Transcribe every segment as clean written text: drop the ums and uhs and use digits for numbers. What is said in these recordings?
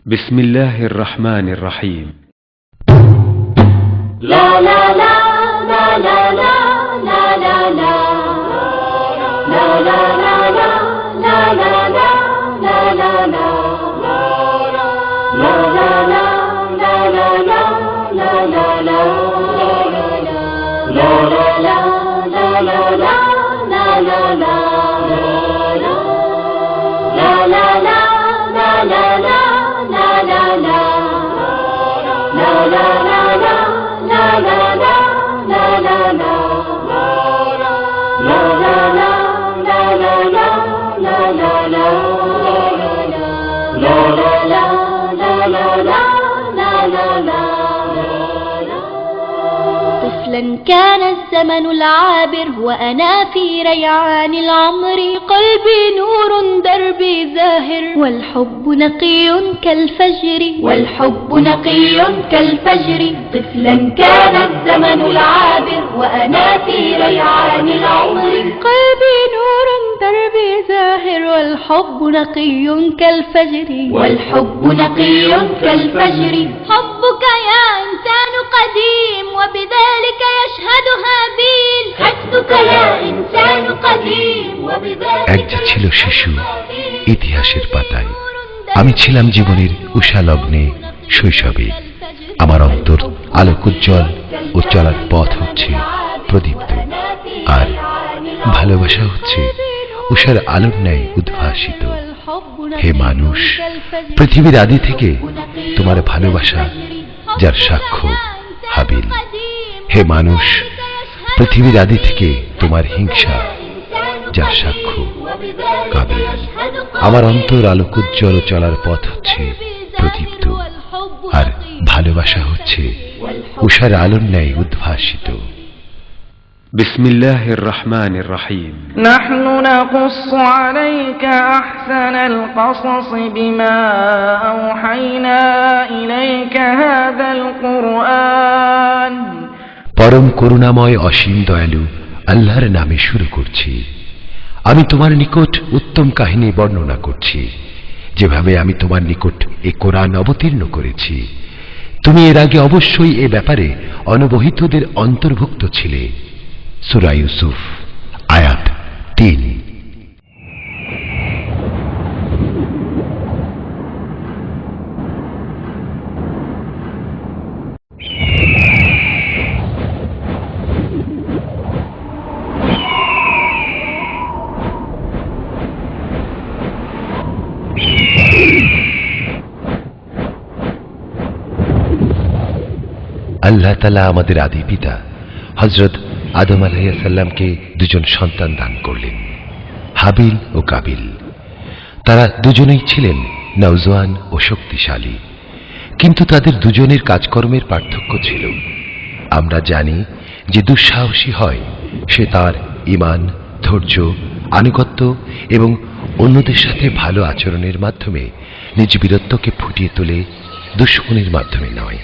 بسم الله الرحمن الرحيم. لا لا لا لا لا لا لا لا لا لا لا لا لا لا لا لا لا طفلا كان الزمن العابر وأنا في ريعان العمر، قلبي نور دربي زاهر والحب نقي كالفجر، والحب نقي كالفجر. طفلا كان الزمن العابر وأنا في ريعان العمر، قلبي نور دربي زاهر والحب نقي كالفجر، والحب نقي كالفجر. حبك يا إنسان قديم وبذلك يشهد هابيل، حسبك يا إنسان قديم وبذلك একজন ছিল শিশু ইতিহাসের পাতায়, আমি ছিলাম জীবনের উষালগ্নে শৈশবে। আমার অন্তর আলোকোজ্জ্বল ও চলার পথ হচ্ছে প্রদীপ্ত, আর ভালোবাসা হচ্ছে উষার আলোর ন্যায় উদ্ভাসিত। হে মানুষ, পৃথিবীর আদি থেকে তোমার ভালোবাসা যার সাক্ষ্য হাবিল। হে মানুষ, পৃথিবীর আদি থেকে তোমার হিংসা যার সাক্ষ্য কাবিল। আমার অন্তর আলোকোজ্জ্বল চলার পথ হচ্ছে প্রদীপ্ত, আর ভালোবাসা হচ্ছে উষার আলোর ন্যায় উদ্ভাসিত। بسم الله الرحمن الرحيم. نحن نقص عليك أحسن القصص بما أوحينا إليك هذا القرآن। পরম করুণাময় অসীম দয়ালু আল্লাহর নামে শুরু করছি। আমি তোমার নিকট উত্তম কাহিনী বর্ণনা করছি, যেভাবে আমি তোমার নিকট এই কোরআন অবতীর্ণ করেছি। তুমি এর আগে অবশ্যই এ ব্যাপারে অনবহিতদের অন্তর্ভুক্ত ছিলে। সূরা ইউসুফ আয়াত 3। আল্লাহ তাআলা আমাদের আদি পিতা হযরত আদম আলাইহিস সালামকে দুজন সন্তান দান করলেন, হাবিল ও কাবিল। তারা দুজনেই ছিলেন নওজোয়ান ও শক্তিশালী, কিন্তু তাদের দুজনের কাজকর্মের পার্থক্য ছিল। আমরা জানি যে দুঃসাহসী হয় সে তার ঈমান, ধৈর্য, আনুগত্য এবং অন্যদের সাথে ভালো আচরণের মাধ্যমে নিজ বীরত্বকে ফুটিয়ে তোলে, দুশ্মনের মাধ্যমে নয়।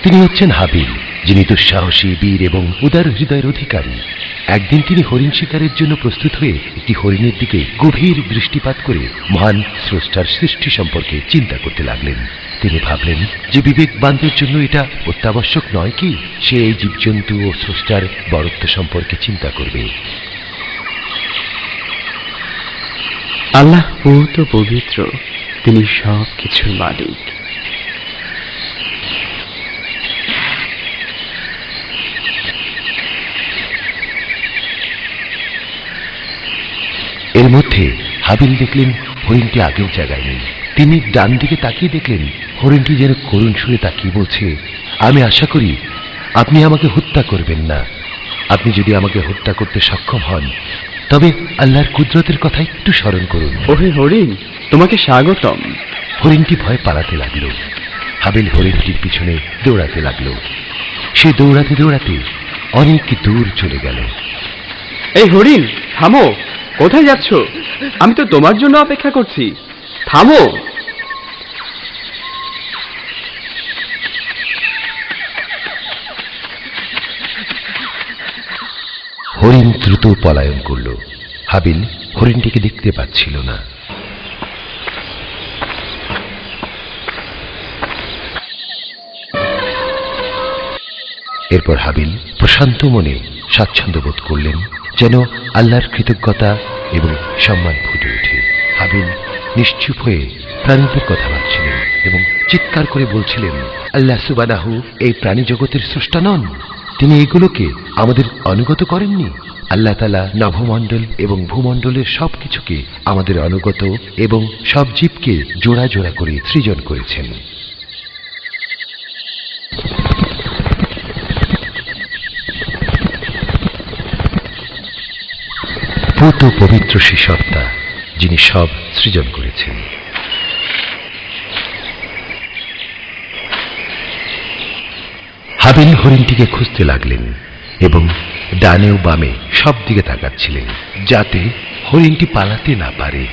তিনি হচ্ছেন হাবিল, যিনি দুঃসাহসী, বীর এবং উদার হৃদয়ের অধিকারী। একদিন তিনি হরিণ শিকারের জন্য প্রস্তুত হয়ে একটি হরিণের দিকে গভীর দৃষ্টিপাত করে মহান স্রষ্টার সৃষ্টি সম্পর্কে চিন্তা করতে লাগলেন। তিনি ভাবলেন যে বিবেকবানদের জন্য এটা অত্যাবশ্যক নয় কি সে এই জীবজন্তু ও স্রষ্টার বরত্ব সম্পর্কে চিন্তা করবে। আল্লাহ বহুত পবিত্র, তিনি সব কিছুর মালিক। এর মধ্যে হাবিল দেখলেন হরিণটি আগের জায়গায় নেই। তিনি ডান দিকে তাকিয়ে দেখলেন হরিণটি যেন করুণ সুরে তাকিয়ে বলছে, আমি আশা করি আপনি আমাকে হত্যা করবেন না। আপনি যদি আমাকে হত্যা করতে সক্ষম হন তবে আল্লাহর কুদরতের কথা একটু স্মরণ করুন। ওহে হরিণ, তোমাকে স্বাগতম। হরিণটি ভয় পালাতে লাগলো। হাবিল হরিণটির পিছনে দৌড়াতে লাগলো। সে দৌড়াতে দৌড়াতে অনেক দূর চলে গেল। এই হরিণ, থামো! কোথায় যাচ্ছ? আমি তো তোমার জন্য অপেক্ষা করছি। থামো! হরিণ দ্রুত পলায়ন করল। হাবিল হরিণটিকে দেখতে পাচ্ছিল না। এরপর হাবিল প্রশান্ত মনে স্বাচ্ছন্দ্য বোধ করলেন, যেন আল্লাহর কৃতজ্ঞতা এবং সম্মান ফুটে ওঠে। হাবিল নিশ্চুপ হয়ে প্রাণীদের কথা ভাবছিলেন এবং চিৎকার করে বলছিলেন, আল্লাহ সুবহানাহু এই প্রাণী জগতের স্রষ্টা নন? তিনি এগুলোকে আমাদের অনুগত করেননি? আল্লাহ তাআলা নভমণ্ডল এবং ভূমণ্ডলের সবকিছুকে আমাদের অনুগত এবং সব জীবকে জোড়া জোড়া করে সৃজন করেছেন। পূত পবিত্র সে সত্তা, যিনি সব সৃজন করেছেন। হাবিল হরিণটিকে খুঁজতে লাগলেন এবং ডানে ও বামে সব দিকে তাকাচ্ছিলেন, যাতে হরিণটি পালাতে না পারে।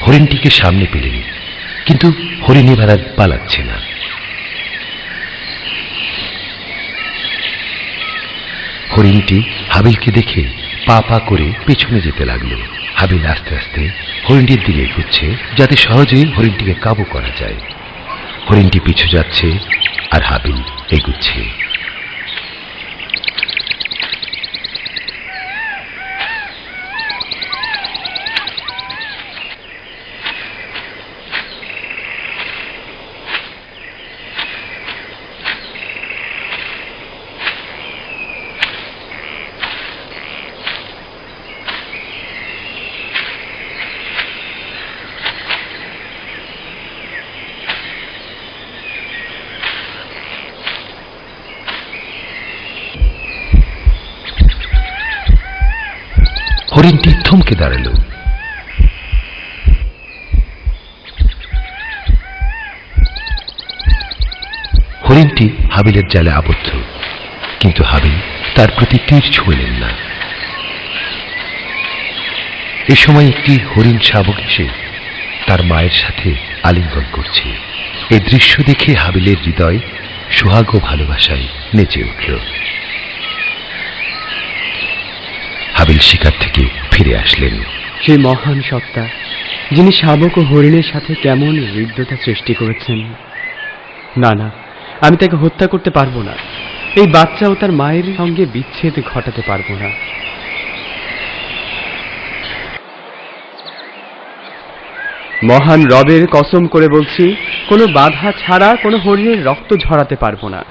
হরিণটিকে সামনে পেলেন, কিন্তু হরিণ এবার আর পালাচ্ছে না। হরিণটি হাবিলকে দেখে পা পা করে পেছনে যেতে লাগলো। হাবিল আস্তে আস্তে হরিণটির দিকে এগোচ্ছে, যাতে সহজে হরিণটিকে কাবু করা যায়। হরিণটি পিছু যাচ্ছে আর হাবিল এগুচ্ছে। হরিণটি থমকে দাঁড়াল। হরিণটি হাবিলের জালে আবদ্ধ, কিন্তু হাবিল তার প্রতি তীর ছুঁলেন না। এ সময় একটি হরিণ শাবক এসে তার মায়ের সাথে আলিঙ্গন করছে। এই দৃশ্য দেখে হাবিলের হৃদয় সোহাগ ও ভালোবাসায় নেচে উঠল। হাবিল শিকার থেকে ফিরে আসলেন। সেই মহান সত্তা, যিনি শাবক ও হরিণের সাথে কেমন হৃদ্যতা সৃষ্টি করেছেন। না না, আমি তাকে হত্যা করতে পারবো না। এই বাচ্চা ও তার মায়ের সঙ্গে বিচ্ছেদ ঘটাতে পারবো না। মহান রবের কসম করে বলছি, কোনো বাধা ছাড়া কোনো হরিণের রক্ত ঝরাতে পারবো না।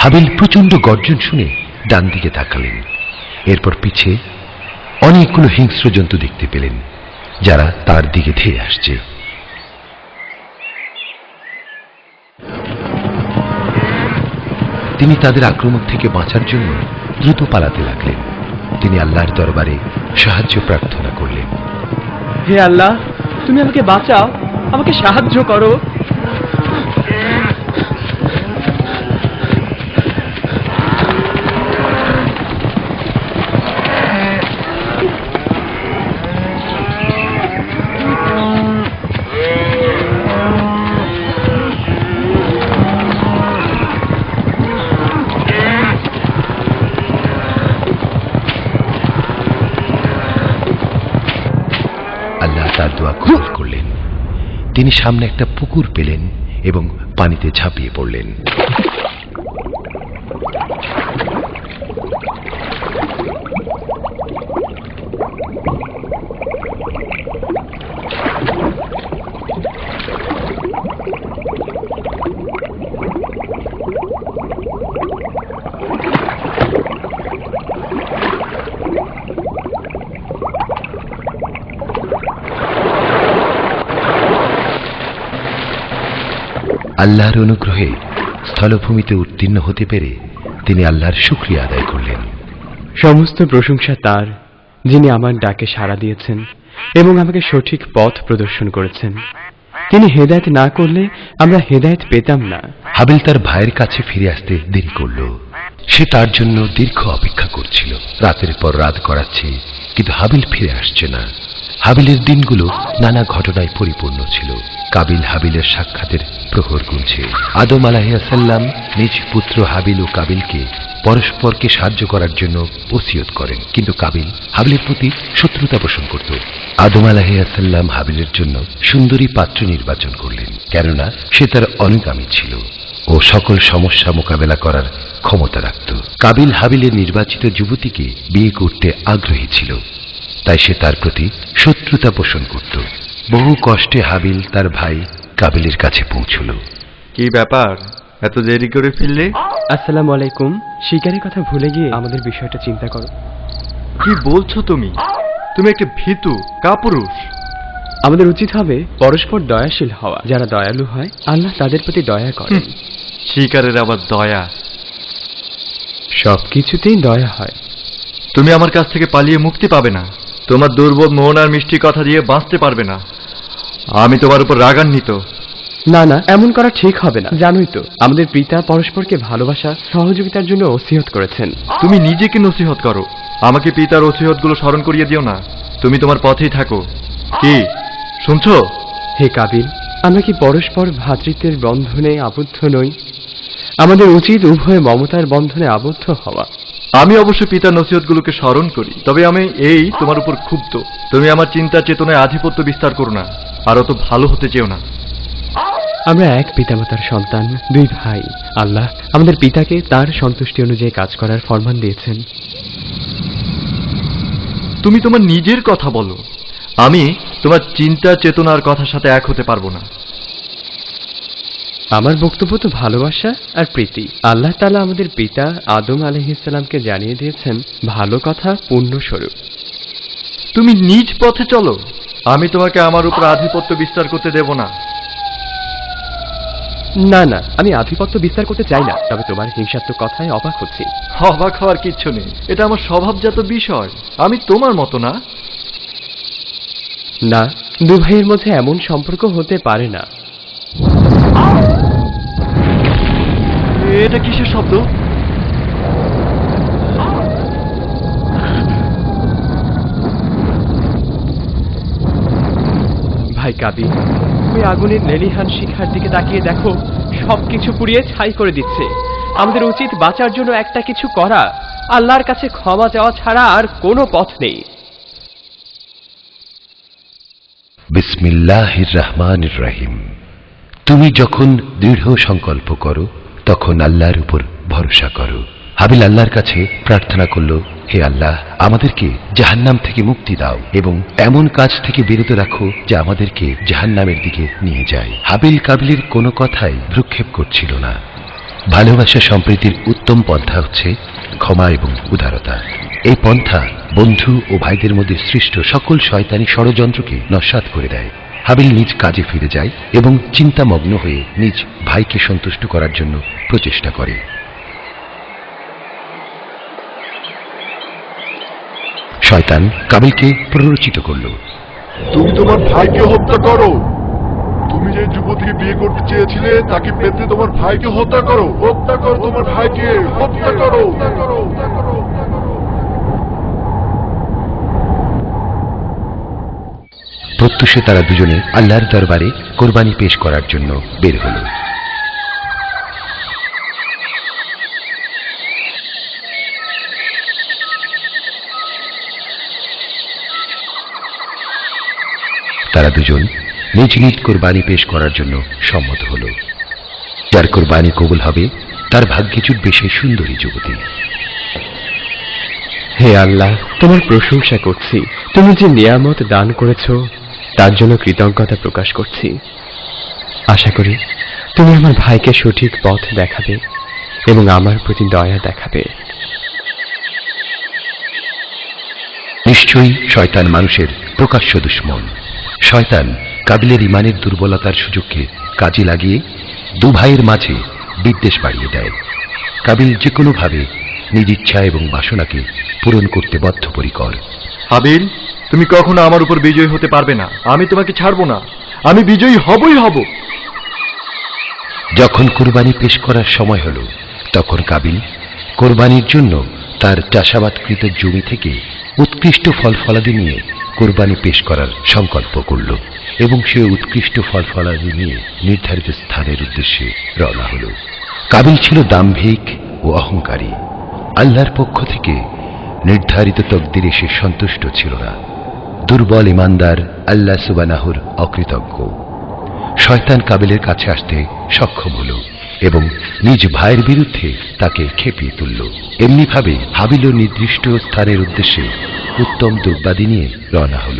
হাবিল প্রচন্ড গর্জন শুনে ডান দিকে তাকালেন। এরপর পিছে অনেকগুলো হিংস্র জন্তু দেখতে পেলেন, যারা তার দিকে ধেয়ে আসছে। তিনি তাদের আক্রমণ থেকে বাঁচার জন্য দ্রুত পালাতে লাগলেন। তিনি আল্লাহর দরবারে সাহায্য প্রার্থনা করলেন। হে আল্লাহ, তুমি আমাকে বাঁচাও, আমাকে সাহায্য করো। তার দোয়া কবুল করলেন। তিনি সামনে একটা পুকুর পেলেন এবং পানিতে ঝাঁপিয়ে পড়লেন। আল্লাহর অনুগ্রহে স্থলভূমিতে উত্তীর্ণ হতে পেরে তিনি আল্লাহর শুকরিয়া আদায় করলেন। সমস্ত প্রশংসা তার, যিনি আমার ডাকে সাড়া দিয়েছেন এবং আমাকে সঠিক পথ প্রদর্শন করেছেন। তিনি হেদায়েত না করলে আমরা হেদায়েত পেতাম না। হাবিল তার ভাইয়ের কাছে ফিরে আসতে দেরি করল। সে তার জন্য দীর্ঘ অপেক্ষা করছিল। রাতের পর রাত গড়াচ্ছে, কিন্তু হাবিল ফিরে আসছে না। হাবিলের দিনগুলো নানা ঘটনায় পরিপূর্ণ ছিল। কাবিল হাবিলের সাক্ষাতের প্রহর গুনছে। আদম আলাইহিসসালাম নিজ পুত্র হাবিল ও কাবিলকে পরস্পরকে সাহায্য করার জন্য ওসিয়ত করেন, কিন্তু কাবিল হাবিলের প্রতি শত্রুতা পোষণ করত। আদম আলাইহিসসালাম হাবিলের জন্য সুন্দরী পাত্র নির্বাচন করলেন, কেননা সে তার অনুগামী ছিল ও সকল সমস্যা মোকাবেলা করার ক্ষমতা রাখত। কাবিল হাবিলের নির্বাচিত যুবতীকে বিয়ে করতে আগ্রহী ছিল, তাই সে তার প্রতি শত্রুতা পোষণ করত। বহু কষ্টে হাবিল তার ভাই কাবিলের কাছে পৌঁছল। কি ব্যাপার, এত দেরি করে ফিরলে? আসসালামু আলাইকুম। শিকারের কথা ভুলে গিয়ে আমাদের বিষয়টা চিন্তা করো। কি বলছো তুমি? তুমি একটা ভীতু কাপুরুষ। আমাদের উচিত হবে পরস্পর দয়াশীল হওয়া। যারা দয়ালু হয় আল্লাহ তাদের প্রতি দয়া করেন। শিকারের আবার দয়া? সবকিছুতেই দয়া হয়। তুমি আমার কাছ থেকে পালিয়ে মুক্তি পাবে না। তোমার দুর্বোধ মন আর মিষ্টি কথা দিয়ে বাঁচতে পারবে না। আমি তোমার উপর রাগান্বিত। না না, এমন করা ঠিক হবে না। জানোই তো আমাদের পিতা পরস্পরকে ভালোবাসা সহযোগিতার জন্য ওসিয়ত করেছেন। তুমি নিজেকে নসিহত করো, আমাকে পিতার ওসিয়তগুলো স্মরণ করিয়ে দিও না। তুমি তোমার পথেই থাকো। কি শুনছো? হে কাবিল, আমরা কি পরস্পর ভ্রাতৃত্বের বন্ধনে আবদ্ধ নই? আমাদের উচিত উভয় মমতার বন্ধনে আবদ্ধ হওয়া। আমি অবশ্য পিতার নসিহতগুলোকে স্মরণ করি, তবে আমি তোমার উপর ক্ষুব্ধ। তুমি আমার চিন্তা চেতনায় আধিপত্য বিস্তার করো না, আর অত ভালো হতে চেও না। আমরা এক পিতামাতার সন্তান, দুই ভাই। আল্লাহ আমাদের পিতাকে তার সন্তুষ্টি অনুযায়ী কাজ করার ফরমান দিয়েছেন। তুমি তোমার নিজের কথা বলো, আমি তোমার চিন্তা চেতনার কথার সাথে এক হতে পারবো না। আমার বক্তব্য তো ভালোবাসা আর প্রীতি। আল্লাহ তাআলা আমাদের পিতা আদম আলাইহিসসালামকে জানিয়ে দিয়েছেন ভালো কথা পুণ্যস্বরূপ। তুমি নিজ পথে চলো, আমি তোমাকে আমার উপর আধিপত্য বিস্তার করতে দেব না। না না, আমি আধিপত্য বিস্তার করতে চাই না, তবে তোমার হিংসাত্মক কথায় অবাক হচ্ছি। অবাক হওয়ার কিচ্ছু নেই, এটা আমার স্বভাবজাত বিষয়। আমি তোমার মতো না। না, দু ভাইয়ের মধ্যে এমন সম্পর্ক হতে পারে না। এটা কিসের শব্দ? ভাই কাবিল, ওই আগুনের লেলিহান শিখার দিকে তাকিয়ে দেখো, সবকিছু পুড়িয়ে ছাই করে দিচ্ছে। আমাদের উচিত বাঁচার জন্য একটা কিছু করা। আল্লাহর কাছে ক্ষমা চাওয়া ছাড়া আর কোনো পথ নেই। বিসমিল্লাহির রহমানির রহিম। তুমি যখন দৃঢ় সংকল্প করো তখন আল্লাহর উপর ভরসা করো। হাবিল আল্লাহর কাছে প্রার্থনা করল, হে আল্লাহ, আমাদেরকে জাহান্নাম থেকে মুক্তি দাও এবং এমন কাজ থেকে বিরত রাখো যা আমাদেরকে জাহান্নামের দিকে নিয়ে যায়। হাবিল কাবিলের কোনো কথাই ভ্রুক্ষেপ করছিল না। ভালোবাসা সম্প্রীতির উত্তম পন্থা হচ্ছে ক্ষমা এবং উদারতা। এই পন্থা বন্ধু ও ভাইদের মধ্যে সৃষ্ট সকল শয়তানি ষড়যন্ত্রকে নস্যাৎ করে দেয়। হাবিল নিজ কাজে ফিরে যায় এবং চিন্তামগ্ন হয়ে নিজ ভাইকে সন্তুষ্ট করার জন্য প্রচেষ্টা করে। শয়তান কাবিলকে প্ররোচিত করল, তুমি তোমার ভাইকে হত্যা করো। তুমি যে যুবতীকে বিয়ে করতে চেয়েছিলে তাকে পেতে তোমার ভাইকে হত্যা করো। হত্যা করো তোমার ভাইকে, হত্যা করো। প্রত্যুষে তারা দুজনে আল্লাহর দরবারে কোরবানি পেশ করার জন্য বের হল। তারা দুজন নিজ নিজ কোরবানি পেশ করার জন্য সম্মত হল। যার কোরবানি কবুল হবে তার ভাগ্যে জুটবে সেই সুন্দরী যুবতী। হে আল্লাহ, তোমার প্রশংসা করছি। তুমি যে নিয়ামত দান করেছো তার জন্য কৃতজ্ঞতা প্রকাশ করছি। আশা করি তুমি আমার ভাইকে সঠিক পথ দেখাবে এবং আমার প্রতি দয়া দেখাবে। নিশ্চয়ই শয়তান মানুষের প্রকাশ্য দুশমন। শয়তান কাবিলের ইমানের দুর্বলতার সুযোগকে কাজে লাগিয়ে দু ভাইয়ের মাঝে বিদ্বেষ বাড়িয়ে দেয়। কাবিল যে কোনোভাবে নিজ ইচ্ছা এবং বাসনাকে পূরণ করতে বদ্ধপরিকর। হাবিল, তুমি কখনো আমার উপর বিজয়ী হতে পারবে না। আমি তোমাকে ছাড়বো না, আমি বিজয়ী হবই হব। যখন কুরবানি পেশ করার সময় হল, তখন কাবিল কোরবানির জন্য তার চাষাবাদকৃত জমি থেকে উৎকৃষ্ট ফল ফলাদি নিয়ে কোরবানি পেশ করার সংকল্প করল এবং সে উৎকৃষ্ট ফল ফলাদি নিয়ে নির্ধারিত স্থানের উদ্দেশ্যে রওনা হল। কাবিল ছিল দাম্ভিক ও অহংকারী। আল্লাহর পক্ষ থেকে নির্ধারিত তকদিরে সে সন্তুষ্ট ছিল না। দুর্বল ইমানদার, আল্লাহ সুবহানাহুর অকৃতজ্ঞ। শয়তান কাবিলের কাছে আসতে সক্ষম হল এবং নিজ ভাইয়ের বিরুদ্ধে তাকে খেপিয়ে তুলল। এমনিভাবে হাবিলও নির্দিষ্ট স্থানের উদ্দেশ্যে উত্তম দ্রব্যাদি নিয়ে রওনা হল।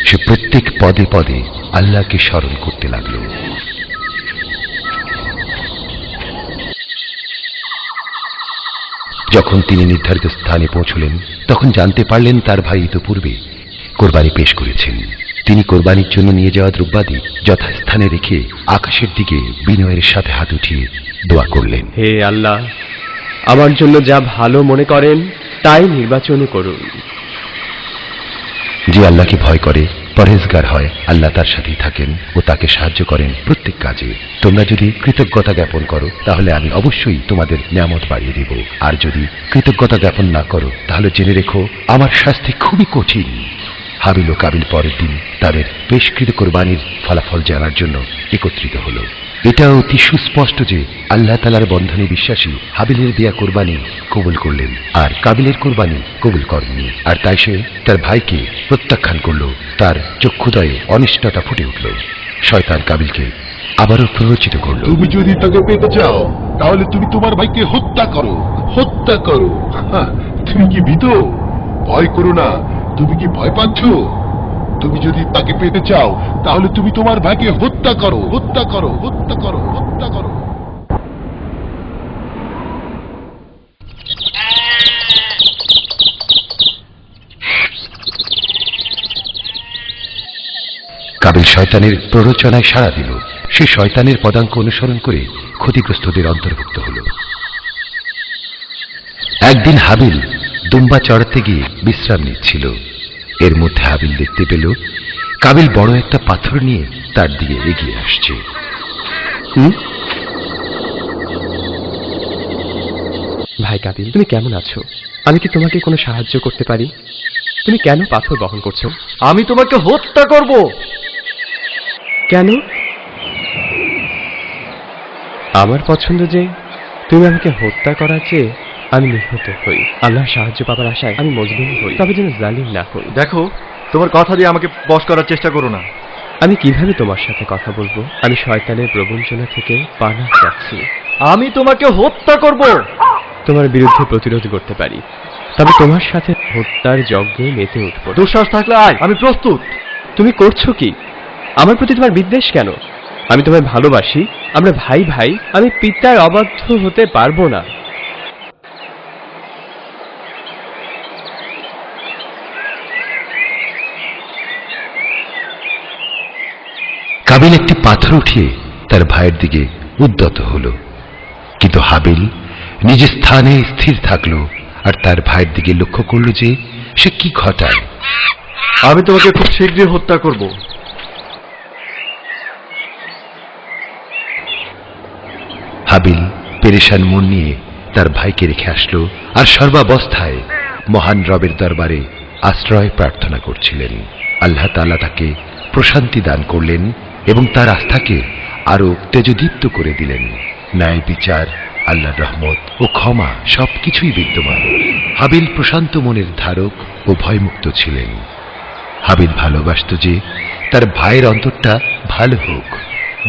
সে প্রত্যেক পদে পদে আল্লাহকে স্মরণ করতে লাগল। যখন তিনি নির্ধারিত স্থানে পৌঁছলেন, তখন জানতে পারলেন তার ভাই ইতোপূর্বে কোরবানি পেশ করেছেন। তিনি কোরবানির জন্য নিয়ে যাওয়া দ্রব্যাদি যথাস্থানে রেখে আকাশের দিকে বিনয়ের সাথে হাত উঠিয়ে দোয়া করলেন। হে আল্লাহ, আমার জন্য যা ভালো মনে করেন তাই নির্বাচন করুন। যে আল্লাহকে ভয় করে, পরহেজগার হয়, আল্লাহ তার সাথেই থাকেন ও তাকে সাহায্য করেন প্রত্যেক কাজে। তোমরা যদি কৃতজ্ঞতা জ্ঞাপন করো, তাহলে আমি অবশ্যই তোমাদের নিয়ামত বাড়িয়ে দেব। আর যদি কৃতজ্ঞতা জ্ঞাপন না করো, তাহলে জেনে রেখো আমার শাস্তি খুবই কঠিন। হাবিল ও কাবিল পরের দিন তাদের পেশকৃত কোরবানির ফলাফল জানার জন্য একত্রিত হল। এটা অতি সুস্পষ্ট যে আল্লাহ তাআলার বন্ধনে বিশ্বাসী হাবিলের দেয়া কোরবানি কবুল করলেন আর কাবিলের কোরবানি কবুল করেননি। আর তাই সে তার ভাইকে প্রত্যাখ্যান করল। তার চক্ষুদয়ে অনিষ্টতা ফুটে উঠল। শয়তান কাবিলকে আবারও প্ররোচিত করল। তুমি যদি তাকে পেতে চাও, তাহলে তুমি তোমার ভাইকে হত্যা করো, হত্যা করো। তুমি কি ভীত? ভয় করো না। তুমি কি ভয় পাচ্ছ? তুমি যদি তাকে পেতে চাও, তাহলে তুমি তোমার ভাইকে হত্যা করো, হত্যা করো, হত্যা করো, হত্যা করো। কাবিল শয়তানের প্ররোচনায় সাড়া দিল। সে শয়তানের পদাঙ্ক অনুসরণ করে ক্ষতিগ্রস্তদের অন্তর্ভুক্ত হল। একদিন হাবিল দুম্বা চড়াতে গিয়ে বিশ্রাম নিচ্ছিল। এর মধ্যে হাবিল দেখতে পেল কাবিল বড় একটা পাথর নিয়ে তার দিকে এগিয়ে আসছে। ভাই কাবিল, তুমি কেমন আছো? আমি কি তোমাকে কোনো সাহায্য করতে পারি? তুমি কেন পাথর বহন করছো? আমি তোমাকে হত্যা করব। কেন? আমার পছন্দ যে তুমি আমাকে হত্যা করার চেয়ে আমি নিহত হই। আল্লাহর সাহায্য পাবার আশায় আমি মজলুম হই, তবে যেন জালিম না হই। দেখো, তোমার কথা দিয়ে আমাকে বশ করার চেষ্টা করো না। আমি কিভাবে তোমার সাথে কথা বলবো? আমি শয়তানের প্রবঞ্চনা থেকে পানাহ চাচ্ছি। আমি তোমাকে হত্যা করব। তোমার বিরুদ্ধে প্রতিরোধ করতে পারি, তবে তোমার সাথে হত্যার যজ্ঞে মেতে উঠবো। দুঃসাহস থাকলে আয়, আমি প্রস্তুত। তুমি করছো কি? আমার প্রতি তোমার বিদ্বেষ কেন? আমি তোমায় ভালোবাসি, আমরা ভাই ভাই। আমি পিতার অবাধ্য হতে পারবো না। কাবিল একটি পাথর উঠিয়ে তার ভাইয়ের দিকে উদ্যত হল, কিন্তু হাবিল নিজ স্থানে স্থির থাকল আর তার ভাইয়ের দিকে লক্ষ্য করল যে সে কি ঘটায়। আমি তোমাকে খুব শীঘ্রই হত্যা করব। হাবিল পেরেশান মন নিয়ে তার ভাইকে রেখে আসলো আর সর্বাবস্থায় মহান রবের দরবারে আশ্রয় প্রার্থনা করছিলেন। আল্লাহ তাআলা তাকে প্রশান্তি দান করলেন এবং তার আস্থাকে আরো তেজদীপ্ত করে দিলেন। ন্যায় বিচার, আল্লাহর রহমত ও ক্ষমা সবকিছুই বিদ্যমান। হাবিল প্রশান্ত মনের ধারক ও ভয়মুক্ত ছিলেন। হাবিল ভালোবাসত যে তার ভাইয়ের অন্তরটা ভালো হোক,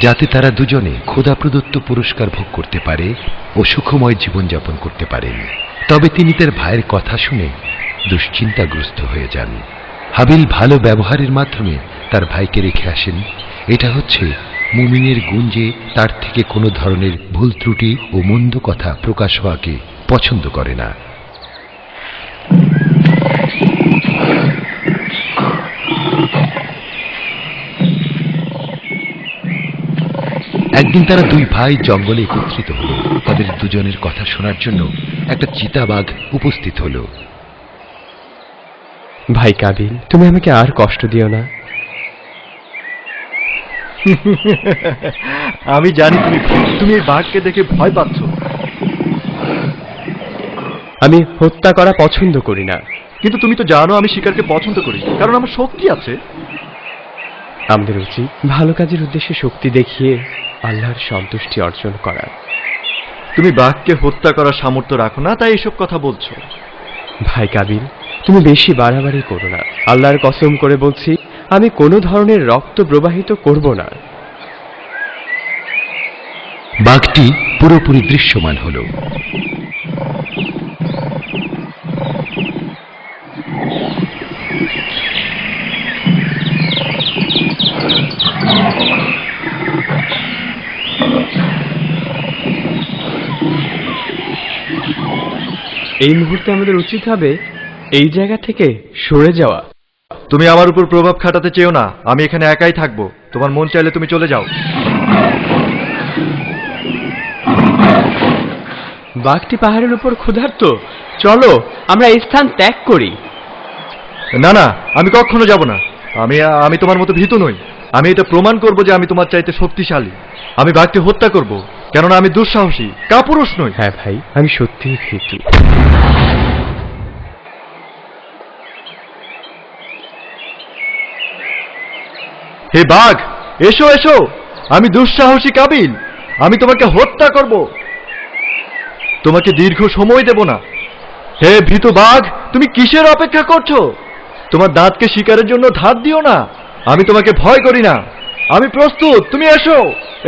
যাতে তারা দুজনে খোদা প্রদত্ত পুরস্কার ভোগ করতে পারে ও সুখময় জীবনযাপন করতে পারেন। তবে তিনি তার ভাইয়ের কথা শুনে দুশ্চিন্তাগ্রস্ত হয়ে যান। হাবিল ভালো ব্যবহারের মাধ্যমে তার ভাইকে রেখে আসেন। এটা হচ্ছে মুমিনের গুণ যে তার থেকে কোনো ধরনের ভুল ত্রুটি ও মন্দ কথা প্রকাশ হওয়াকে পছন্দ করে না। একদিন তারা দুই ভাই জঙ্গলে একত্রিত হলো। তাদের দুজনের কথা শোনার জন্য একটা চিতাবাঘ উপস্থিত হলো। ভাই কাবিল, তুমি আমাকে আর কষ্ট দিও না। আমি জানি তুমি এই বাঘকে দেখে ভয় পাচ্ছ। আমি হত্যা করা পছন্দ করি না। কিন্তু তুমি তো জানো আমি শিকারকে পছন্দ করি, কারণ আমার শক্তি আছে। আমাদের উচিত ভালো কাজের উদ্দেশ্যে শক্তি দেখিয়ে আল্লাহর সন্তুষ্টি অর্জন করা। তুমি বাঘকে হত্যা করার সামর্থ্য রাখো না, তাই এসব কথা বলছো। ভাই কাবিল, তুমি বেশি বাড়াবাড়ি করো না। আল্লাহর কসম করে বলছি, আমি কোনো ধরনের রক্ত প্রবাহিত করব না। বাঘটি পুরোপুরি দৃশ্যমান হলো। এই মুহূর্তে আমাদের উচিত হবে এই জায়গা থেকে সরে যাওয়া। তুমি আমার উপর প্রভাব খাটাতে চেও না। আমি এখানে একাই থাকবো। তোমার মন চাইলে তুমি চলে যাও। বাঘটি পাহাড়ের উপর ক্ষুধার্ত। চলো আমরা এই স্থান ত্যাগ করি। না না, আমি কখনো যাব না। আমি তোমার মতো ভীতু নই। আমি এটা প্রমাণ করব যে আমি তোমার চাইতে শক্তিশালী। আমি বাঘকে হত্যা করব, কেননা আমি দুঃসাহসী, কাপুরুষ নই। হ্যাঁ ভাই, আমি সত্যিই ভীতু। হে বাঘ, এসো এসো। আমি দুঃসাহসী কাবিল। আমি তোমাকে হত্যা করব। তোমাকে দীর্ঘ সময় দেব না। হে ভীতু বাঘ, তুমি কিসের অপেক্ষা করছো? তোমার দাঁতকে শিকারের জন্য ধার দিও না। আমি তোমাকে ভয় করি না। আমি প্রস্তুত। তুমি এসো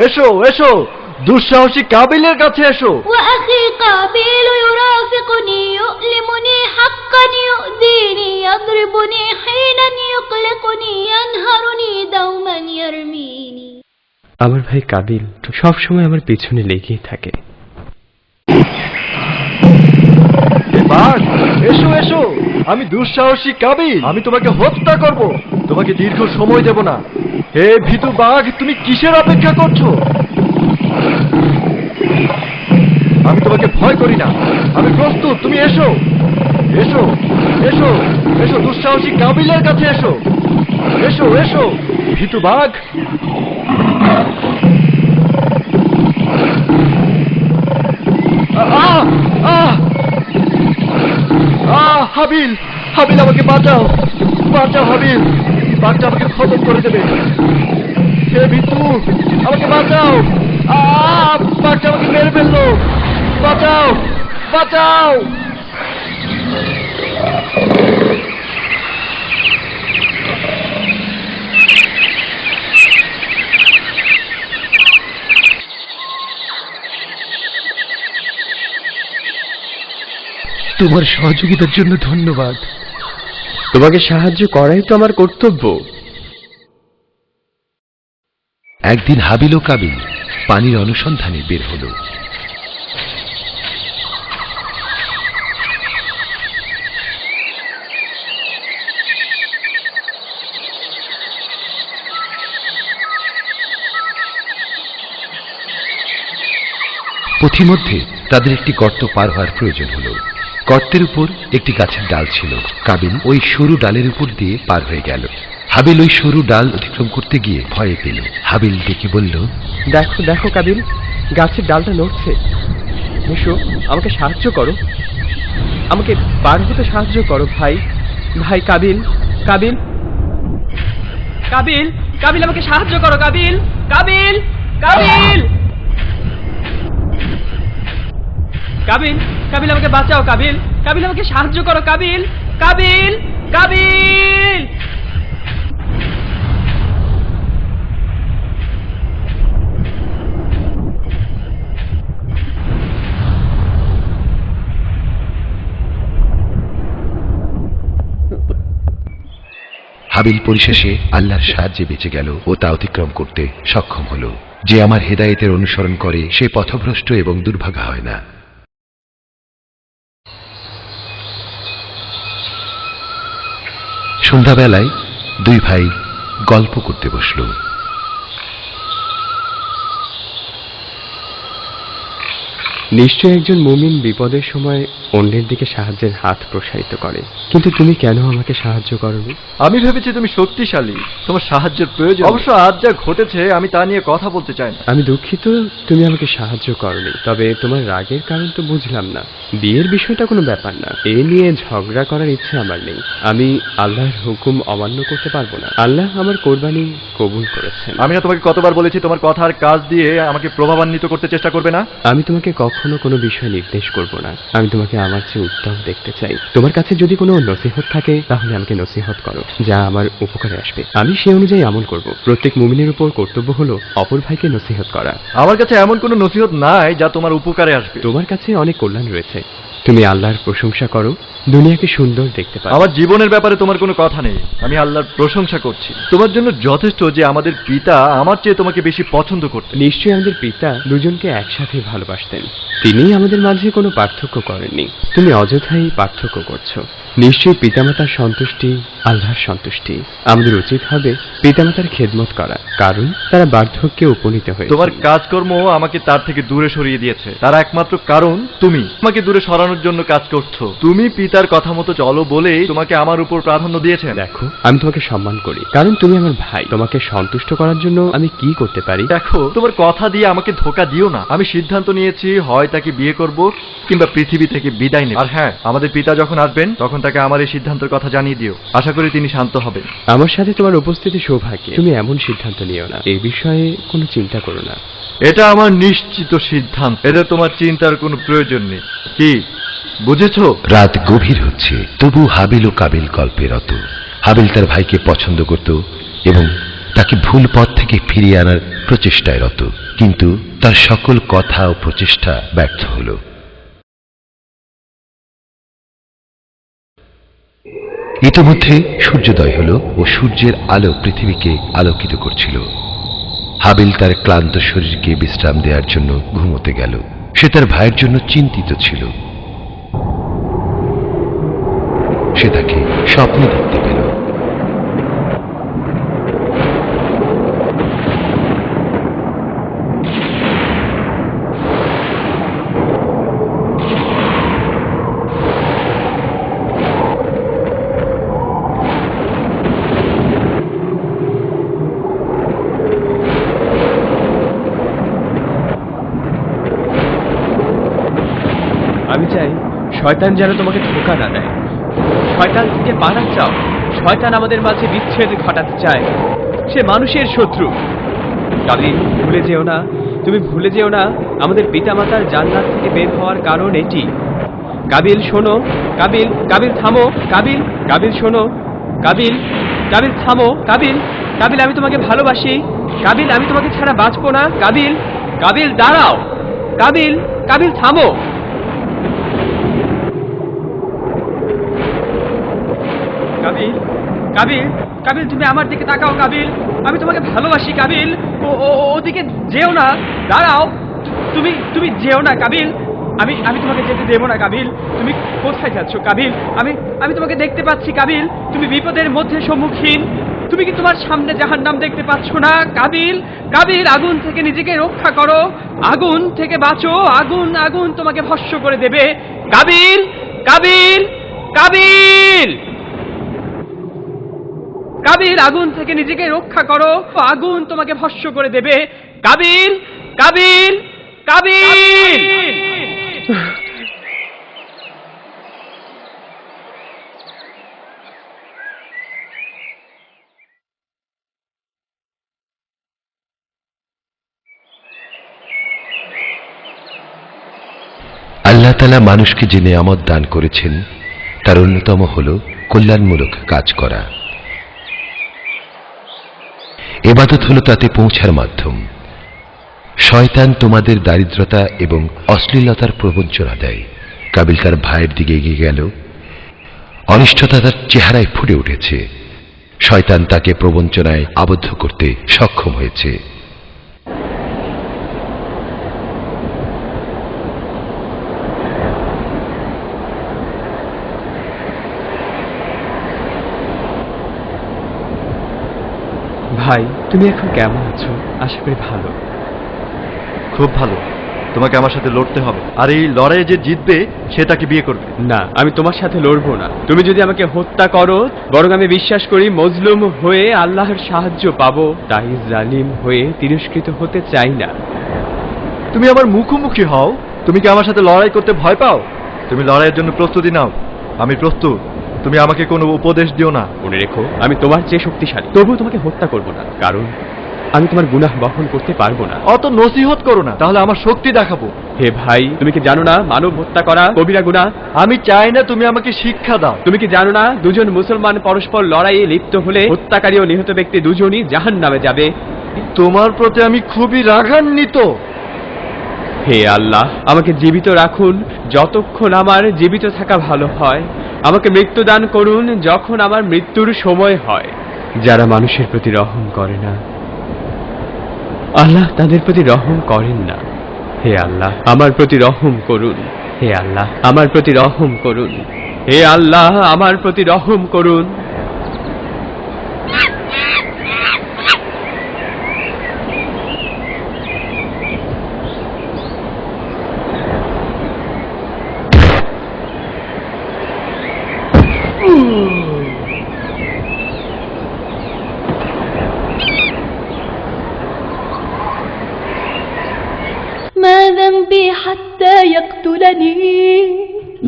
এসো এসো, দুঃসাহসী কাবিলের কাছে এসো। وأخي قابيل يرافقني يؤلمني حقا يؤذيني يضربني حينا يقلقني ينهرني دوما يرميني। আমার ভাই কাবিল সব সময় আমার পেছনে লেগেই থাকে। হে বাঘ, এসো এসো। আমি দুঃসাহসী কাবিল। আমি তোমাকে হত্যা করব। তোমাকে দীর্ঘ সময় দেব না। হে ভীতু বাঘ, তুমি কিসের অপেক্ষা করছো? আমি তোমাকে ভয় করি না। আমি প্রস্তুত। তুমি এসো এসো এসো এসো, দুঃসাহসী কাবিলের কাছে এসো। এসো এসো ভীতু বাঘ। আহ আহ আহ হাবিল, হাবিল আমাকে বাঁচাও, বাঁচাও হাবিল। বাঘটা আমাকে খতম করে দেবে। হে ভীতু, আমাকে বাঁচাও। বাঘটা আমাকে মেরে ফেললো। বাঁচাও, বাঁচাও। তোমার সহযোগিতার জন্য ধন্যবাদ। তোমাকে সাহায্য করাই তো আমার কর্তব্য। একদিন হাবিল ও কাবিল পানির অনুসন্ধানে বের হলো। পথিমধ্যে তাদের একটি গর্ত পার হওয়ার প্রয়োজন হলো। গর্তের উপর একটি গাছের ডাল ছিল। কাবিল ওই সরু ডালের উপর দিয়ে পার হয়ে গেল। হাবিল ওই সরু ডাল অতিক্রম করতে গিয়ে ভয় পেল। হাবিল ডেকে বলল, দেখো দেখো কাবিল, গাছের ডালটা নড়ছে। এসো, আমাকে সাহায্য করো। আমাকে পার হতে সাহায্য করো ভাই। ভাই কাবিল, কাবিল, কাবিল, কাবিল, আমাকে সাহায্য করো কাবিল, কাবিল, কাবিল, কাবিল, কাবিল, আমাকে বাঁচাও কাবিল, কাবিল, আমাকে সাহায্য করো কাবিল, কাবিল, কাবিল। হাবিল পরিশেষে আল্লাহর সাহায্যে বেঁচে গেল ও তা অতিক্রম করতে সক্ষম হলো। যে আমার হেদায়েতের অনুসরণ করে সে পথভ্রষ্ট এবং দুর্ভাগা হয় না। সন্ধ্যাবেলায় দুই ভাই গল্প করতে বসল। নিশ্চয় একজন মুমিন বিপদের সময় অন্যের দিকে সাহায্যের হাত প্রসারিত করে, কিন্তু তুমি কেন আমাকে সাহায্য করনি? আমি ভেবেছি তুমি শক্তিশালী, তোমার সাহায্যের প্রয়োজন। অবশ্য আজ যা ঘটেছে আমি তা নিয়ে কথা বলতে চাই না। আমি দুঃখিত তুমি আমাকে সাহায্য করনি, তবে তোমার রাগের কারণ তো বুঝলাম না। বিয়ের বিষয়টা কোনো ব্যাপার না, এ নিয়ে ঝগড়া করার ইচ্ছে আমার নেই। আমি আল্লাহর হুকুম অমান্য করতে পারবো না। আল্লাহ আমার কোরবানি কবুল করেছেন। আমি না তোমাকে কতবার বলেছি তোমার কথা আর কাজ দিয়ে আমাকে প্রভাবান্বিত করতে চেষ্টা করবে না। আমি তোমাকে কখনো কোনো বিষয় নির্দেশ করব না। আমি তোমাকে আমার চেয়ে উত্তম দেখতে চাই। তোমার কাছে যদি কোনো নসিহত থাকে তাহলে আমাকে নসিহত করো, যা আমার উপকারে আসবে। আমি সে অনুযায়ী আমল করব। প্রত্যেক মুমিনের উপর কর্তব্য হলো অপর ভাইকে নসিহত করা। আমার কাছে এমন কোনো নসিহত নাই যা তোমার উপকারে আসবে। তোমার কাছে অনেক কল্যাণ রয়েছে, তুমি আল্লাহর প্রশংসা করো, দুনিয়াকে সুন্দর দেখতে পাও। আমার জীবনের ব্যাপারে তোমার কোনো কথা নেই, আমি আল্লাহর প্রশংসা করছি। তোমার জন্য যথেষ্ট যে আমাদের পিতা আমার চেয়ে তোমাকে বেশি পছন্দ করতেন। নিশ্চয়ই আমাদের পিতা দুজনকে একসাথে ভালোবাসতেন, তিনি আমাদের মাঝে কোনো পার্থক্য করেননি। তুমি অযথাই পার্থক্য করছো। নিশ্চয়ই পিতামাতার সন্তুষ্টি আল্লাহর সন্তুষ্টি। আমাদের উচিত হবে পিতামাতার খেদমত করা, কারণ তারা বার্ধক্যে উপনীত হয়েছে। তোমার কাজকর্ম আমাকে তার থেকে দূরে সরিয়ে দিয়েছে, তার একমাত্র কারণ তুমি আমাকে দূরে সরানোর জন্য কাজ করছো। তুমি পিতার কথা মতো চলো বলেই তোমাকে আমার উপর প্রাধান্য দিয়েছেন। দেখো, আমি তোমাকে সম্মান করি, কারণ তুমি আমার ভাই। তোমাকে সন্তুষ্ট করার জন্য আমি কি করতে পারি? দেখো, তোমার কথা দিয়ে আমাকে ধোকা দিও না। আমি সিদ্ধান্ত নিয়েছি, হয় তাকে বিয়ে করব কিংবা পৃথিবী থেকে বিদায় নেব। আর হ্যাঁ, আমাদের পিতা যখন আসবেন তখন তাকে আমার এই সিদ্ধান্তের কথা জানিয়ে দিও। আশা করি তিনি শান্ত হবেন। আমার সাথে তোমার উপস্থিতি সৌভাগ্য। তুমি এমন সিদ্ধান্ত নিও না, এই বিষয়ে কোনো চিন্তা করো না। এটা আমার নিশ্চিত সিদ্ধান্ত, এটা তোমার চিন্তার কোনো প্রয়োজন নেই। কি বুঝেছো? রাত গভীর হচ্ছে, তবু হাবিল ও কাবিল গল্পে রত। হাবিল তার ভাইকে পছন্দ করত এবং তাকে ভুল পথ থেকে ফিরিয়ে আনার প্রচেষ্টায় রত, কিন্তু তার সকল কথা ও প্রচেষ্টা ব্যর্থ হল। ইতিমধ্যে সূর্যোদয় হল ও সূর্যের আলো পৃথিবীকে আলোকিত করছিল। হাবিল তার ক্লান্ত শরীরকে বিশ্রাম দেওয়ার জন্য ঘুমোতে গেল। সে তার ভাইয়ের জন্য চিন্তিত ছিল। সে তাকে স্বপ্নে দেখতে পেল। আমি চাই শয়তান যেন তোমাকে ধোঁকা না দেয়। শয়তান থেকে পালাতে চাও। শয়তান আমাদের মাঝে বিচ্ছেদ ঘটাতে চায়। সে মানুষের শত্রু। কাবিল, ভুলে যেও না, তুমি ভুলে যেও না আমাদের পিতামাতার জান্নাত থেকে বের হওয়ার কারণ এটি। কাবিল শোনো, কাবিল, কাবিল থামো, কাবিল, কাবিল শোনো, কাবিল, কাবিল থামো, কাবিল, কাবিল আমি তোমাকে ভালোবাসি, কাবিল আমি তোমাকে ছাড়া বাঁচবো না, কাবিল, কাবিল দাঁড়াও, কাবিল, কাবিল থামো। কাবিল, কাবিল, কাবিল তুমি আমার দিকে তাকাও, কাবিল আমি তোমাকে ভালোবাসি, কাবিল ওদিকে যেও না, দাঁড়াও, তুমি তুমি যেও না, কাবিল আমি আমি তোমাকে যেতে দেবো না, কাবিল তুমি কোথায় যাচ্ছ, কাবিল আমি তোমাকে দেখতে পাচ্ছি, কাবিল তুমি বিপদের মধ্যে সম্মুখীন। তুমি কি তোমার সামনে জাহান্নাম দেখতে পাচ্ছ না, কাবিল? কাবিল আগুন থেকে নিজেকে রক্ষা করো, আগুন থেকে বাঁচো, আগুন আগুন তোমাকে ভস্ম করে দেবে, কাবিল, কাবিল, কাবিল, কাবিল আগুন থেকে নিজেকে রক্ষা করো, আগুন তোমাকে ভস্ম করে দেবে, কাবিল, কাবিল, কাবিল। আল্লাহ তাআলা মানুষকে যে নেয়ামত দান করেছেন তার অন্যতম হল কল্যাণমূলক কাজ করা। ইবাদত হল তাতে পৌঁছার মাধ্যম। শয়তান তোমাদের দারিদ্রতা এবং অশ্লীলতার প্রবঞ্চনা দেয়। কাবিল তার ভাইয়ের দিকে এগিয়ে গেল। অনিষ্টতা তার চেহারায় ফুটে উঠেছে। শয়তান তাকে প্রবঞ্চনায় আবদ্ধ করতে সক্ষম হয়েছে। ভাই, তুমি এখন কেমন আছো? আশা করি ভালো। খুব ভালো। তোমাকে আমার সাথে লড়তে হবে, আর এই লড়াইয়ে যে জিতবে সে তাকে বিয়ে করবে। না, আমি তোমার সাথে লড়বো না। তুমি যদি আমাকে হত্যা করো, বরং আমি বিশ্বাস করি মজলুম হয়ে আল্লাহর সাহায্য পাবো, তাই জালিম হয়ে তিরস্কৃত হতে চাই না। তুমি আমার মুখোমুখি হও। তুমি কি আমার সাথে লড়াই করতে ভয় পাও? তুমি লড়াইয়ের জন্য প্রস্তুতি নাও। আমি প্রস্তুত। তুমি আমাকে কোনো উপদেশ দিও না। মনে রেখো, আমি তোমার চেয়ে শক্তিশালী, তবুও তোমাকে হত্যা করবো না, কারণ আমি তোমার গুনাহ বহন করতে পারবো না। অত নসিহত করো না, তাহলে আমার শক্তি দেখাবো। হে ভাই, তুমি কি জানো না মানব হত্যা করা কবিরা গুনাহ? আমি চাই না তুমি আমাকে শিক্ষা দাও। তুমি কি জানো না দুজন মুসলমান পরস্পর লড়াইয়ে লিপ্ত হলে হত্যাকারী ও নিহত ব্যক্তি দুজনই জাহান্নামে যাবে? তোমার প্রতি আমি খুবই রাগান্বিত। হে আল্লাহ, আমাকে জীবিত রাখুন যতক্ষণ আমার জীবিত থাকা ভালো হয়। আমাকে মৃত্যু দান করুন যখন আমার মৃত্যুর সময় হয়। যারা মানুষের প্রতি রহম করে না, আল্লাহ তাদের প্রতি রহম করেন না। হে আল্লাহ, আমার প্রতি রহম করুন। হে আল্লাহ, আমার প্রতি রহম করুন। হে আল্লাহ, আমার প্রতি রহম করুন। ما ذنبي حتى يقتلني؟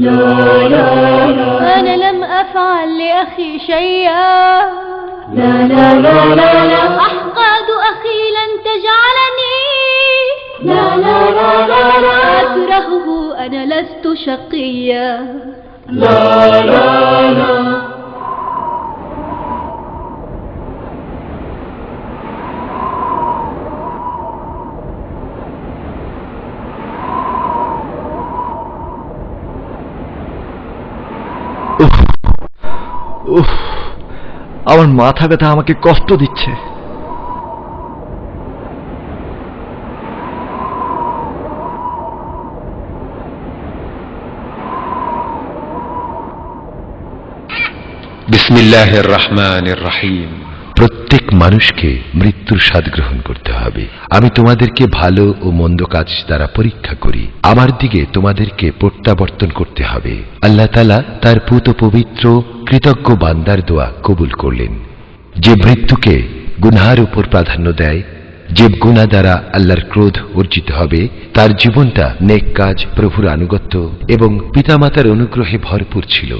لا لا لا، أنا لم أفعل لأخي شيئا. لا لا لا لا لا، أحقاد أخي لن تجعلني. لا لا لا لا لا، أكرهه أنا لست شقيا. لا لا لا. উফ, আমার মাথা ব্যথা আমাকে কষ্ট দিচ্ছে। বিসমিল্লাহির রহমানির রহিম। প্রত্যেক মানুষকে মৃত্যুর স্বাদ গ্রহণ করতে হবে। আমি তোমাদেরকে ভালো ও মন্দ কাজ দ্বারা পরীক্ষা করি, আমার দিকে তোমাদেরকে প্রত্যাবর্তন করতে হবে। আল্লাহ তাআলা তার পুত পবিত্র কৃতজ্ঞ বান্দার দোয়া কবুল করলেন। যে মৃত্যুকে গুনাহের উপর প্রাধান্য দেয়, যে গুনাহ দ্বারা আল্লাহর ক্রোধ অর্জিত হবে, তার জীবনটা নেক কাজ, প্রভুর আনুগত্য এবং পিতামাতার অনুগ্রহে ভরপুর ছিল।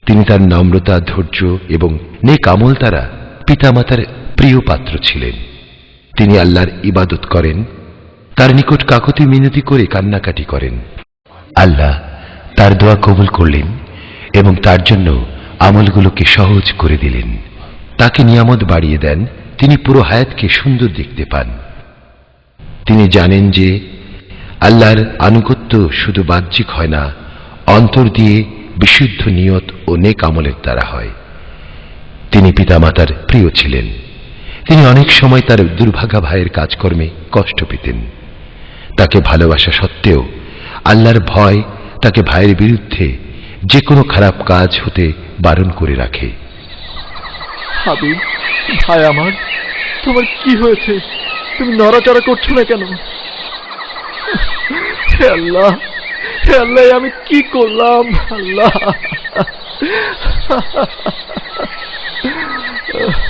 তিনি তার নম্রতা, ধৈর্য এবং নেক আমল দ্বারা পিতামাতার প্রিয় পাত্র ছিলেন। তিনি আল্লাহর ইবাদত করেন, তার নিকট কাকুতি মিনতি করে কান্নাকাটি করেন। আল্লাহ তার দোয়া কবুল করলেন এবং তার জন্য আমলগুলোকে সহজ করে দিলেন। তাকে নিয়ামত বাড়িয়ে দেন, তিনি পুরো হায়াতকে সুন্দর দেখতে পান। তিনি জানেন যে আল্লাহর আনুগত্য শুধু বাহ্যিক হয় না, অন্তর দিয়ে বিশুদ্ধ নিয়ত ও নেক আমলের দ্বারা হয়। তিনি পিতামাতার প্রিয় ছিলেন। তিনি অনেক সময় তার দুর্ভাগা ভাইয়ের কাজকর্মে কষ্ট পেতেন। তাকে ভালোবাসা সত্ত্বেও আল্লাহর ভয় তাকে ভাইয়ের বিরুদ্ধে যে কোনো খারাপ কাজ হতে বারণ করে রাখে। হাবিব, ভাই আমার, তোমার কি হয়েছে? তুমি নড়াচড়া করছো না কেন? হে আল্লাহ, হে আল্লাহ, আমি কি করলাম? আল্লাহ,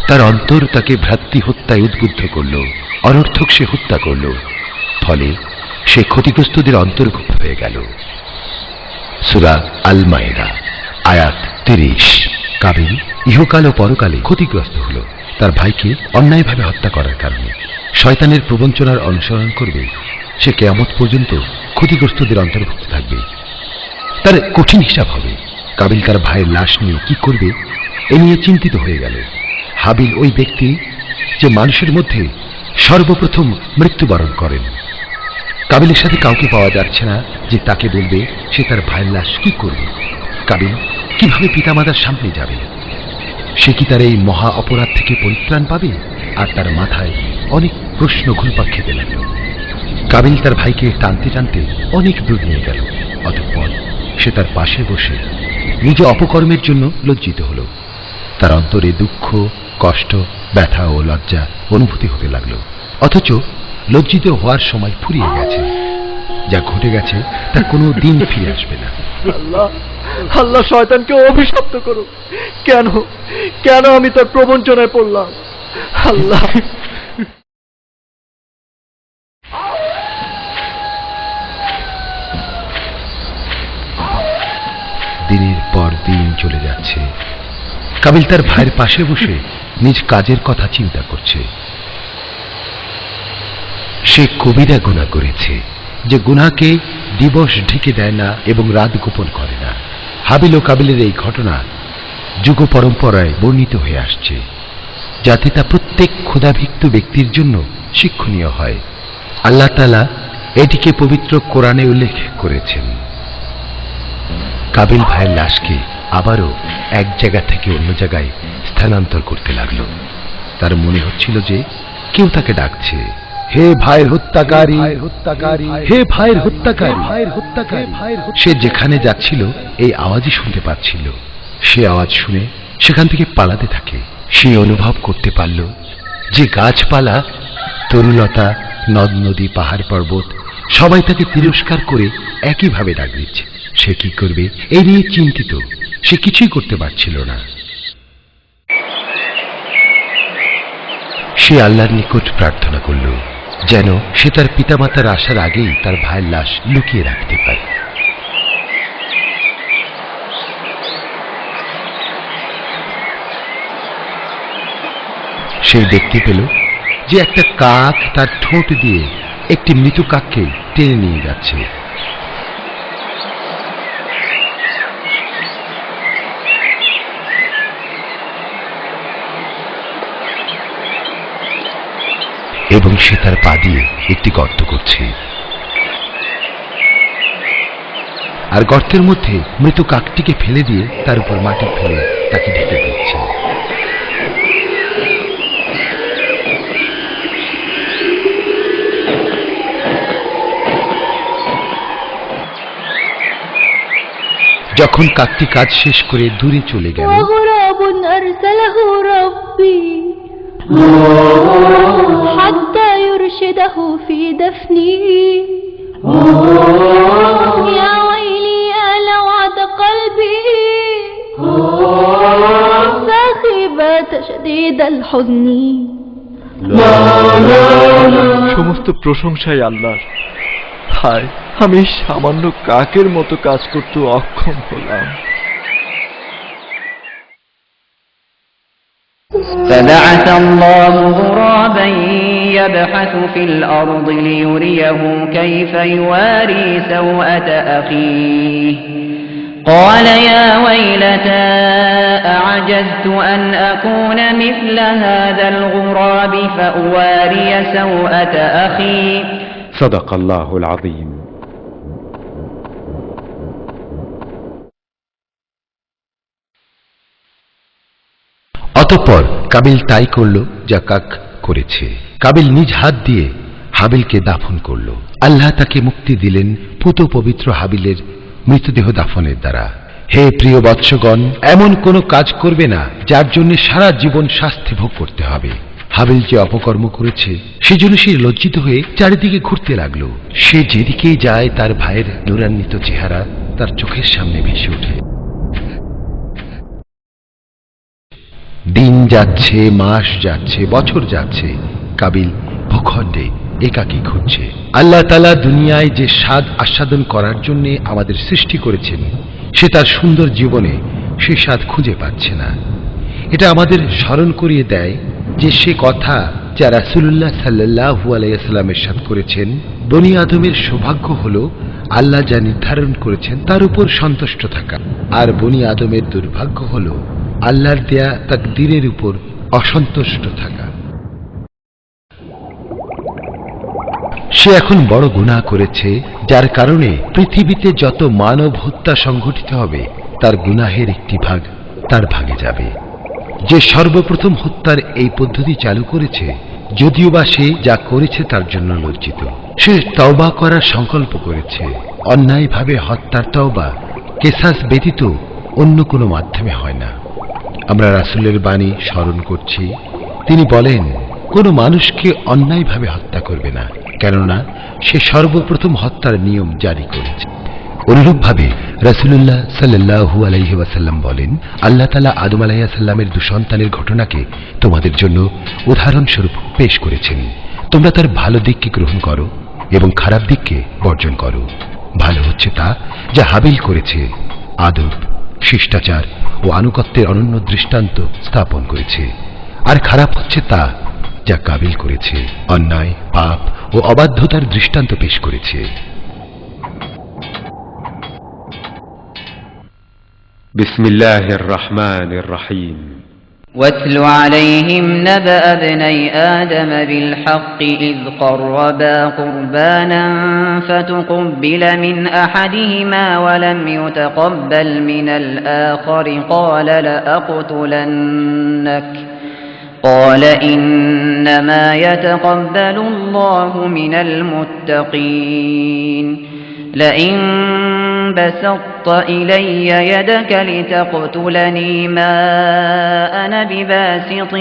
তার অন্তর তাকে ভ্রাতৃ হত্যায় উদ্বুদ্ধ করল, অনর্থক সে হত্যা করল, ফলে সে ক্ষতিগ্রস্তদের অন্তর্ভুক্ত হয়ে গেল। সূরা আল মায়েদা আয়াত 30। কাবিল ইহকাল ও পরকালে ক্ষতিগ্রস্ত হল তার ভাইকে অন্যায়ভাবে হত্যা করার কারণে। শয়তানের প্রবঞ্চনার অনুসরণ করবে, সে কিয়ামত পর্যন্ত ক্ষতিগ্রস্তদের অন্তর্ভুক্ত থাকবে। তার কঠিন হিসাব হবে। কাবিল তার ভাইয়ের লাশ নিয়ে কি করবে এ নিয়ে চিন্তিত হয়ে গেল। হাবিল ওই ব্যক্তি যে মানুষের মধ্যে সর্বপ্রথম মৃত্যুবরণ করেন। কাবিলের সাথে কাউকে পাওয়া যাচ্ছে না যে তাকে বলবে সে তার ভাইয়ের লাশ কি করবে। কাবিল কিভাবে পিতামাতার সামনে যাবে? সে কি তার এই মহা অপরাধ থেকে পরিত্রাণ পাবে? আর তার মাথায় অনেক প্রশ্ন ঘুরপাক খেতে লাগল। কাবিল তার ভাইকে টানতে টানতে অনেক দূর নিয়ে গেল। অতঃপর সে তার পাশে বসে নিজ অপকর্মের জন্য লজ্জিত হল। তার অন্তরে দুঃখ, কষ্ট, ব্যথা ও লজ্জা অনুভূতি হতে লাগলো, অথচ লজ্জিত হওয়ার সময় ফুরিয়ে গেছে। যা ঘটে গেছে তা কোনো দিন ফিরে আসবে না। আল্লাহ, আল্লাহ শয়তানকে অভিশপ্ত করো। কেন কেন আমি তার প্রবঞ্চনায় পড়লাম? আল্লাহ। দিনের পর দিন চলে যাচ্ছে। কাবিল তার ভাইয়ের পাশে বসে নিজ কাজের কথা চিন্তা করছে। সে কবিরা গুনাহ করেছে, যে গুনাহকে দিবস ঢেকে দেয় না এবং রাত গোপন করে না। হাবিল ও কাবিলের এই ঘটনা যুগ পরম্পরায় বর্ণিত হয়ে আসছে, যাতে তা প্রত্যেক ক্ষুধাভিক্ত ব্যক্তির জন্য শিক্ষণীয় হয়। আল্লাহ তাআলা এটিকে পবিত্র কোরআনে উল্লেখ করেছেন। কাবিল ভাইয়ের লাশকে আবারও এক জায়গা থেকে অন্য জায়গায় স্থানান্তর করতে লাগলো। তার মনে হচ্ছিল যে কেউ তাকে ডাকছে, হে ভাইয়ের হত্যাকারী, হে ভাইয়ের হত্যাকারী। সে যেখানে যাচ্ছিল এই আওয়াজই শুনতে পাচ্ছিল। সে আওয়াজ শুনে সেখান থেকে পালাতে থাকে। সে অনুভব করতে পারল যে গাছপালা, তরুলতা, নদ নদী, পাহাড় পর্বত সবাই তাকে তিরস্কার করে একইভাবে ডাক দিচ্ছে। সে কি করবে এই নিয়ে চিন্তিত। সে কিছুই করতে পারছিল না। সে আল্লাহর নিকট প্রার্থনা করল যেন সে তার পিতামাতার আসার আগেই তার ভাইয়ের লাশ লুকিয়ে রাখতে পারে। সে দেখতে পেল যে একটা কাক তার ঠোঁট দিয়ে একটি মৃত কাককে টেনে নিয়ে যাচ্ছে। এবং সে তার পা দিয়ে একটি গর্ত করছে, আর গর্তের মধ্যে মৃত কাকটিকে ফেলে দিয়ে তার উপর মাটি ফেলে তাকে ঢেকে দিচ্ছে। যখন কাকটি কাজ শেষ করে দূরে চলে গেল, وغراب أرسله ربي حتى يرشده في دفني يا ويلي ألوعة قلبي ساخبة شديد الحزن সমস্ত প্রশংসাই আল্লাহর। হায়, আমি সামান্য কাকের মতো কাজ করতে অক্ষম হলাম। فبعث الله غرابا يبحث في الأرض ليريه كيف يواري سوءة أخيه قال يا ويلتى أعجزت أن أكون مثل هذا الغراب فأواري سوءة أخي صدق الله العظيم. অতঃপর কাবিল তাই করল যা কাক করেছে। কাবিল নিজ হাত দিয়ে হাবিলকে দাফন করল। আল্লাহ তাকে মুক্তি দিলেন পুত পবিত্র হাবিলের মৃতদেহ দাফনের দ্বারা। হে প্রিয় বৎসগণ, এমন কোনো কাজ করবে না যার জন্য সারা জীবন শাস্তি ভোগ করতে হবে। হাবিল যে অপকর্ম করেছে সেজন্য সে লজ্জিত হয়ে চারিদিকে ঘুরতে লাগলো। সে যেদিকেই যায় তার ভাইয়ের নূরান্বিত চেহারা তার চোখের সামনে ভেসে ওঠে। দিন যাচ্ছে, মাস যাচ্ছে, বছর যাচ্ছে, কাবিল ভূখণ্ডে একাকী ঘুরছে। আল্লাহ তাআলা দুনিয়ায় যে স্বাদ আস্বাদন করার জন্য আমাদের সৃষ্টি করেছেন, সে তার সুন্দর জীবনে সে স্বাদ খুঁজে পাচ্ছে না। এটা আমাদের স্মরণ করিয়ে দেয় যে সে কথা যা রাসূলুল্লাহ সাল্লাল্লাহু আলাইহি ওয়াসাল্লাম ইরশাদ করেছেন, বনি আদমের সৌভাগ্য হলো আল্লাহ যা নির্ধারণ করেছেন তার উপর সন্তুষ্ট থাকা, আর বনি আদমের দুর্ভাগ্য হলো আল্লাহর দেয়া তাকদীরের উপর অসন্তুষ্ট থাকা। সে এখন বড় গুনাহ করেছে, যার কারণে পৃথিবীতে যত মানব হত্যা সংঘটিত হবে তার গুনাহের একটি ভাগ তার ভাগে যাবে। যে সর্বপ্রথম হত্যার এই পদ্ধতি চালু করেছে, যদিও বা সে যা করেছে তার জন্য লজ্জিত, সে তওবা করার সংকল্প করেছে। অন্যায়ভাবে হত্যার তওবা কিসাস ব্যতীত অন্য কোনো মাধ্যমে হয় না। আমরা রাসূলের বাণী স্মরণ করছি। তিনি বলেন, কোনো মানুষকে অন্যায়ভাবে হত্যা করবে না, কেননা সে সর্বপ্রথম হত্যার নিয়ম জারি করেছে। অনুরূপভাবে রাসূলুল্লাহ সাল্লাল্লাহু আলাইহি ওয়াসাল্লাম বলেন, আল্লাহ তাআলা আদম আলাইহিস সালামের 2 সন্তানের ঘটনাকে তোমাদের জন্য উদাহরণস্বরূপ পেশ করেছেন। তোমরা তার ভালো দিককে গ্রহণ করো এবং খারাপ দিককে বর্জন করো। ভালো হচ্ছে তা যা হাবিল করেছে, আদব, শিষ্টাচার ও আনুগত্যের অনন্য দৃষ্টান্ত স্থাপন করেছে। আর খারাপ হচ্ছে তা যা কাবিল করেছে, অন্যায়, পাপ ও অবাধ্যতার দৃষ্টান্ত পেশ করেছে। بسم الله الرحمن الرحيم واتل عليهم نبأ ابني آدم بالحق إذ قربا قربانا فتقبل من أحدهما ولم يتقبل من الآخر قال لأقتلنك قال إنما يتقبل الله من المتقين لئن بسطت إلي يدك لتقتلني ما أنا بباسط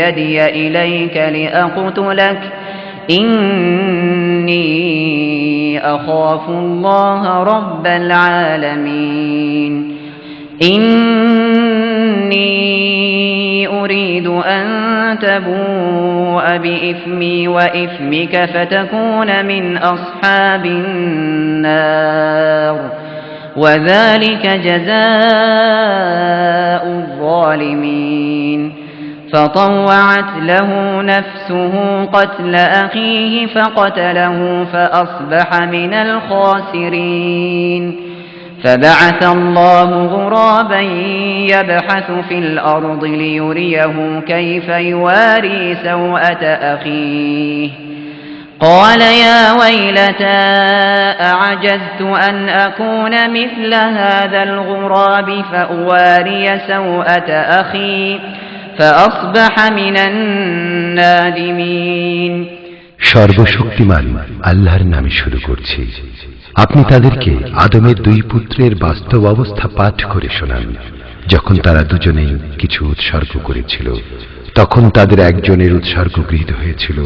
يدي إليك لأقتلك إني أخاف الله رب العالمين إني أريد أن تبوء بإثمي وإثمك فتكون من أصحاب النار وذلك جزاء الظالمين فطوعت له نفسه قتل أخيه فقتله فأصبح من الخاسرين فبعث الله غرابا يبحث في الأرض ليريه كيف يواري سوءة أخيه قال يا ويلتى أعجزت أن أكون مثل هذا الغراب فأواري سوءة أخي فأصبح من النادمين সর্বশক্তিমান আল্লাহর নামে শুরু করছি। আপনি তাদেরকে আদমের 2 পুত্রের বাস্তব অবস্থা পাঠ করে শোনান। যখন তারা দুজনেই কিছু উৎসর্গ করেছিল, তখন তাদের একজনের উৎসর্গ গৃহীত হয়েছিল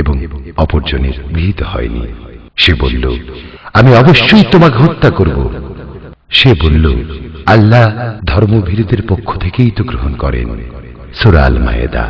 এবং অপরজনের গৃহীত হয়নি। সে বলল, আমি অবশ্যই তোমাকে হত্যা করব। সে বলল, আল্লাহ ধর্মভীরুদের পক্ষ থেকেই তো গ্রহণ করেন। সূরা আল মায়েদা